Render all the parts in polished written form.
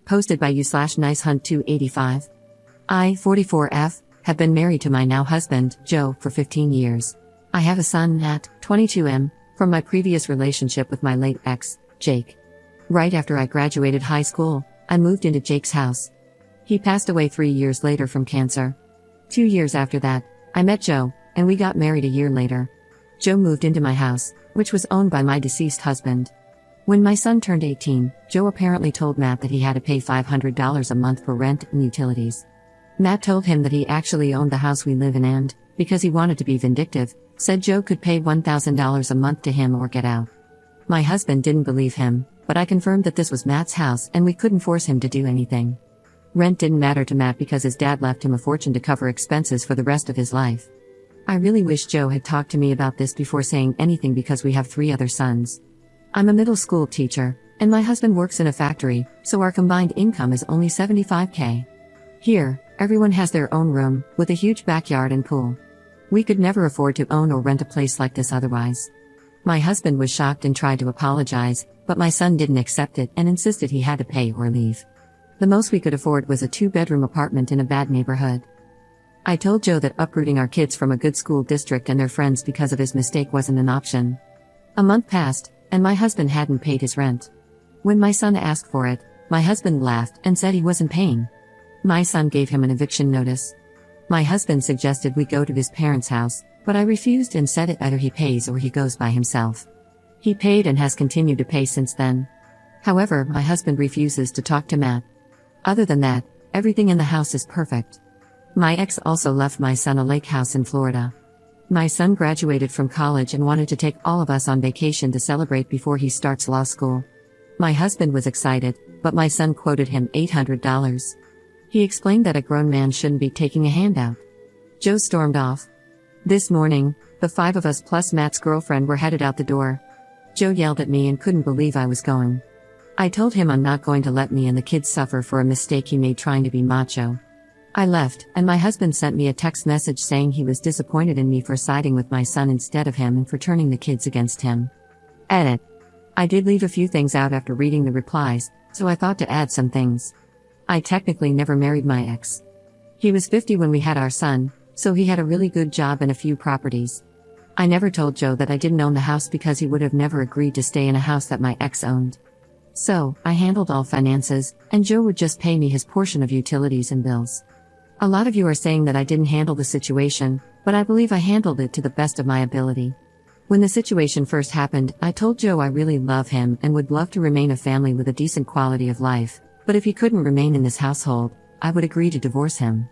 Posted by you/nicehunt285. I, 44F, have been married to my now husband, Joe, for 15 years. I have a son, Nat, 22M, from my previous relationship with my late ex, Jake. Right after I graduated high school, I moved into Jake's house. He passed away 3 years later from cancer. 2 years after that, I met Joe, and we got married a year later. Joe moved into my house, which was owned by my deceased husband. When my son turned 18, Joe apparently told Matt that he had to pay $500 a month for rent and utilities. Matt told him that he actually owned the house we live in and, because he wanted to be vindictive, said Joe could pay $1,000 a month to him or get out. My husband didn't believe him, but I confirmed that this was Matt's house and we couldn't force him to do anything. Rent didn't matter to Matt because his dad left him a fortune to cover expenses for the rest of his life. I really wish Joe had talked to me about this before saying anything because we have 3 other sons. I'm a middle school teacher, and my husband works in a factory, so our combined income is only $75K. Here, everyone has their own room, with a huge backyard and pool. We could never afford to own or rent a place like this otherwise. My husband was shocked and tried to apologize, but my son didn't accept it and insisted he had to pay or leave. The most we could afford was a 2-bedroom apartment in a bad neighborhood. I told Joe that uprooting our kids from a good school district and their friends because of his mistake wasn't an option. A month passed, and my husband hadn't paid his rent. When my son asked for it, my husband laughed and said he wasn't paying. My son gave him an eviction notice. My husband suggested we go to his parents' house, but I refused and said it either he pays or he goes by himself. He paid and has continued to pay since then. However, my husband refuses to talk to Matt. Other than that, everything in the house is perfect. My ex also left my son a lake house in Florida. My son graduated from college and wanted to take all of us on vacation to celebrate before he starts law school. My husband was excited, but my son quoted him $800. He explained that a grown man shouldn't be taking a handout. Joe stormed off. This morning, the 5 of us plus Matt's girlfriend were headed out the door. Joe yelled at me and couldn't believe I was going. I told him I'm not going to let me and the kids suffer for a mistake he made trying to be macho. I left, and my husband sent me a text message saying he was disappointed in me for siding with my son instead of him and for turning the kids against him. Edit. I did leave a few things out after reading the replies, so I thought to add some things. I technically never married my ex. He was 50 when we had our son, so he had a really good job and a few properties. I never told Joe that I didn't own the house because he would have never agreed to stay in a house that my ex owned. So, I handled all finances, and Joe would just pay me his portion of utilities and bills. A lot of you are saying that I didn't handle the situation, but I believe I handled it to the best of my ability. When the situation first happened, I told Joe I really love him and would love to remain a family with a decent quality of life, but if he couldn't remain in this household, I would agree to divorce him.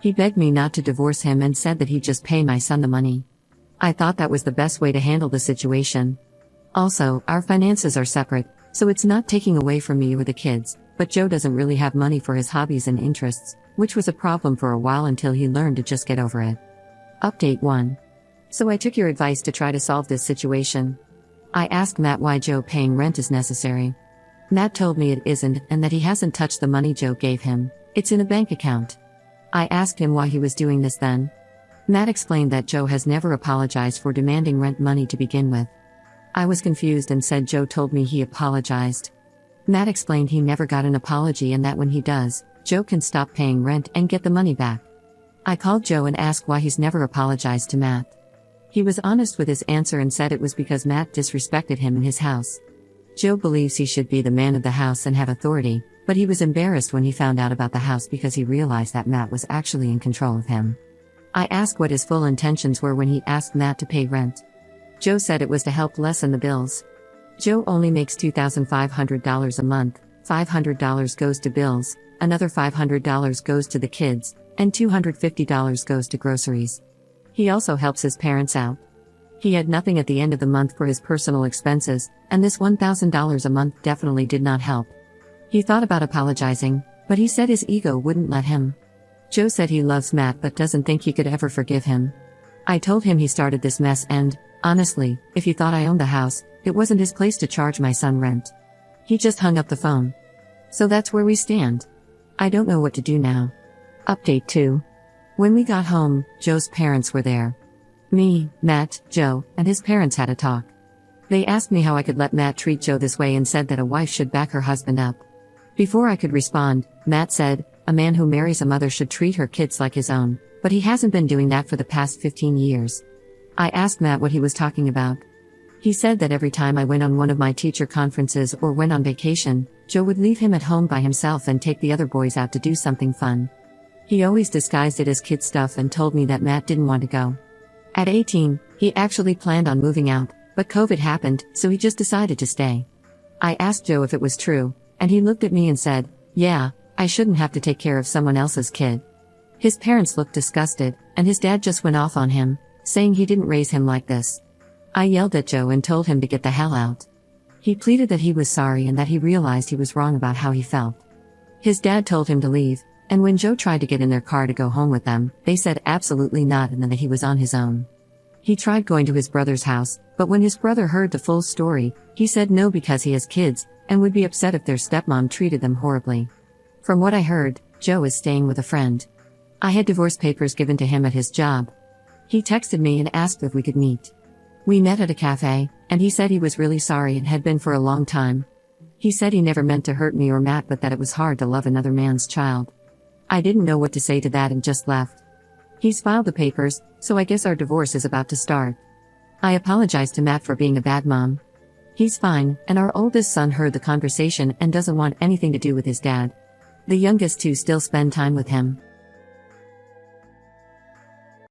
He begged me not to divorce him and said that he'd just pay my son the money. I thought that was the best way to handle the situation. Also, our finances are separate, so it's not taking away from me or the kids, but Joe doesn't really have money for his hobbies and interests, which was a problem for a while until he learned to just get over it. Update 1. So I took your advice to try to solve this situation. I asked Matt why Joe paying rent is necessary. Matt told me it isn't and that he hasn't touched the money Joe gave him. It's in a bank account. I asked him why he was doing this then. Matt explained that Joe has never apologized for demanding rent money to begin with. I was confused and said Joe told me he apologized. Matt explained he never got an apology and that when he does, Joe can stop paying rent and get the money back. I called Joe and asked why he's never apologized to Matt. He was honest with his answer and said it was because Matt disrespected him in his house. Joe believes he should be the man of the house and have authority, but he was embarrassed when he found out about the house because he realized that Matt was actually in control of him. I asked what his full intentions were when he asked Matt to pay rent. Joe said it was to help lessen the bills. Joe only makes $2,500 a month, $500 goes to bills, another $500 goes to the kids, and $250 goes to groceries. He also helps his parents out. He had nothing at the end of the month for his personal expenses, and this $1,000 a month definitely did not help. He thought about apologizing, but he said his ego wouldn't let him. Joe said he loves Matt but doesn't think he could ever forgive him. I told him he started this mess and, honestly, if he thought I owned the house, it wasn't his place to charge my son rent. He just hung up the phone. So that's where we stand. I don't know what to do now. Update 2. When we got home, Joe's parents were there. Me, Matt, Joe, and his parents had a talk. They asked me how I could let Matt treat Joe this way and said that a wife should back her husband up. Before I could respond, Matt said, "A man who marries a mother should treat her kids like his own, but he hasn't been doing that for the past 15 years. I asked Matt what he was talking about. He said that every time I went on one of my teacher conferences or went on vacation, Joe would leave him at home by himself and take the other boys out to do something fun. He always disguised it as kid stuff and told me that Matt didn't want to go. At 18, he actually planned on moving out, but COVID happened, so he just decided to stay. I asked Joe if it was true, and he looked at me and said, 'Yeah, I shouldn't have to take care of someone else's kid.' His parents looked disgusted, and his dad just went off on him, saying he didn't raise him like this. I yelled at Joe and told him to get the hell out. He pleaded that he was sorry and that he realized he was wrong about how he felt. His dad told him to leave, and when Joe tried to get in their car to go home with them, they said absolutely not and that he was on his own. He tried going to his brother's house, but when his brother heard the full story, he said no because he has kids, and would be upset if their stepmom treated them horribly. From what I heard, Joe is staying with a friend. I had divorce papers given to him at his job. He texted me and asked if we could meet. We met at a cafe, and he said he was really sorry and had been for a long time. He said he never meant to hurt me or Matt but that it was hard to love another man's child. I didn't know what to say to that and just left. He's filed the papers, so I guess our divorce is about to start. I apologized to Matt for being a bad mom. He's fine, and our oldest son heard the conversation and doesn't want anything to do with his dad. The youngest two still spend time with him.